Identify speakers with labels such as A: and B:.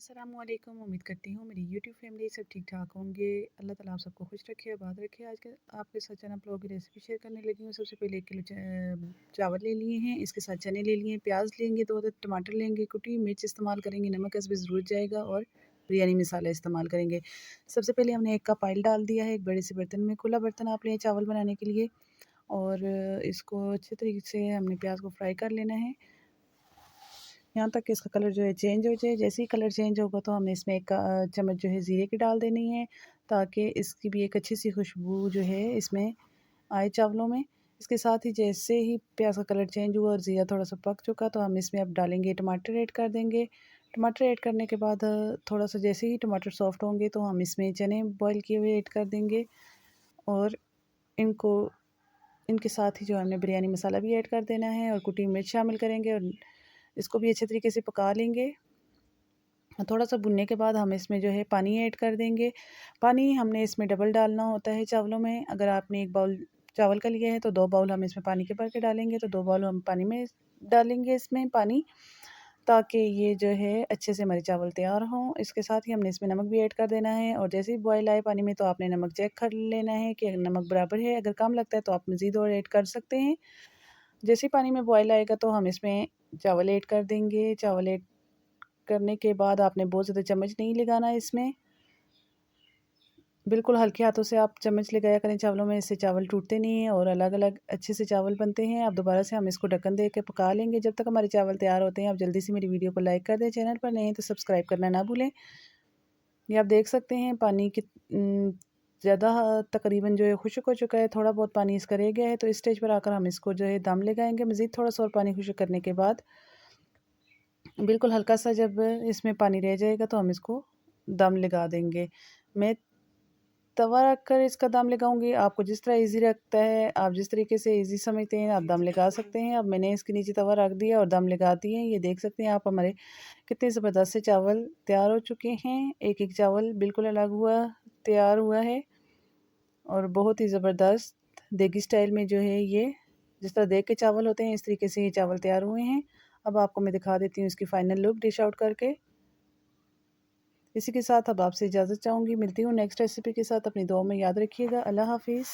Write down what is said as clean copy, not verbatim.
A: अस्सलामुअलैकुम। उम्मीद करती हूँ मेरी यूट्यूब फैमिली सब ठीक ठाक होंगे। अल्लाह ताला आप सबको खुश रखे, आबाद रखे। आज के आपके साथ चना पुलाव की रेसिपी शेयर करने लगी हूँ। सबसे पहले 1 किलो चावल ले लिए हैं, इसके साथ चने ले लिए हैं, प्याज लेंगे, 2 अदद टमाटर लेंगे, कुटी मिर्च इस्तेमाल करेंगे, नमक हस्ब ज़रूरत जाएगा और बिरयानी मसाला इस्तेमाल करेंगे। सबसे पहले हमने 1 कप ऑयल डाल दिया है एक बड़े से बर्तन में। खुला बर्तन आप लें चावल बनाने के लिए और इसको अच्छे तरीके से हमने प्याज को फ्राई कर लेना है यहाँ तक कि इसका कलर जो है चेंज हो जाए। जैसे ही कलर चेंज होगा तो हमें इसमें 1 चम्मच जो है ज़ीरे की डाल देनी है, ताकि इसकी भी एक अच्छी सी खुशबू जो है इसमें आए चावलों में। इसके साथ ही जैसे ही प्याज का कलर चेंज हुआ और ज़ीरा थोड़ा सा पक चुका तो हम इसमें अब डालेंगे टमाटर ऐड कर देंगे। टमाटर ऐड करने के बाद थोड़ा सा जैसे ही टमाटर सॉफ्ट होंगे तो हम इसमें चने बॉयल किए हुए ऐड कर देंगे और इनको इनके साथ ही जो हमने बिरयानी मसाला भी ऐड कर देना है और कुटी मिर्च शामिल करेंगे और इसको भी अच्छे तरीके से पका लेंगे। थोड़ा सा भुनने के बाद हम इसमें जो है पानी ऐड कर देंगे। पानी हमने इसमें डबल डालना होता है चावलों में। अगर आपने 1 बाउल चावल का लिया है तो 2 बाउल हम इसमें पानी के भर के डालेंगे, तो 2 बाउल हम पानी में डालेंगे इसमें पानी, ताकि ये जो है अच्छे से हमारे चावल तैयार हों। इसके साथ ही हमने इसमें नमक भी ऐड कर देना है और जैसे ही बॉयल आए पानी में तो आपने नमक चेक कर लेना है कि नमक बराबर है। अगर कम लगता है तो आप मज़ीद और ऐड कर सकते हैं। जैसे ही पानी में बॉयल आएगा तो हम इसमें चावल ऐड कर देंगे। चावल ऐड करने के बाद आपने बहुत ज़्यादा चम्मच नहीं लगाना है इसमें, बिल्कुल हल्के हाथों से आप चम्मच लगाया करें चावलों में, इससे चावल टूटते नहीं हैं और अलग-अलग अच्छे से चावल बनते हैं। अब दोबारा से हम इसको ढक्कन दे के पका लेंगे जब तक हमारे चावल तैयार होते हैं। आप जल्दी से मेरी वीडियो को लाइक कर दें, चैनल पर नए हैं तो सब्सक्राइब करना ना भूलें। ये आप देख सकते हैं पानी ज़्यादा तकरीबन जो है खुश्क हो चुका है, थोड़ा बहुत पानी इसका रह गया है, तो इस स्टेज पर आकर हम इसको जो है दम लगाएँगे। मज़ीद थोड़ा-सा और पानी खुश्क करने के बाद बिल्कुल हल्का सा जब इसमें पानी रह जाएगा तो हम इसको दम लगा देंगे। मैं तवा रख कर इसका दम लगाऊंगी, आपको जिस तरह इजी लगता है, आप जिस तरीके से इजी समझते हैं आप दम लगा सकते हैं। अब मैंने इसके नीचे तवा रख दिया और दम लगा दिए। ये देख सकते हैं आप हमारे कितने ज़बरदस्त से चावल तैयार हो चुके हैं। एक एक चावल बिल्कुल अलग हुआ तैयार हुआ है और बहुत ही ज़बरदस्त देगी स्टाइल में जो है ये जिस तरह देग के चावल होते हैं इस तरीके से ये चावल तैयार हुए हैं। अब आपको मैं दिखा देती हूँ इसकी फ़ाइनल लुक डिश आउट करके। इसी के साथ अब आपसे इजाज़त चाहूँगी। मिलती हूँ नेक्स्ट रेसिपी के साथ। अपनी दुआ में याद रखिएगा। अल्लाह हाफ़िज़।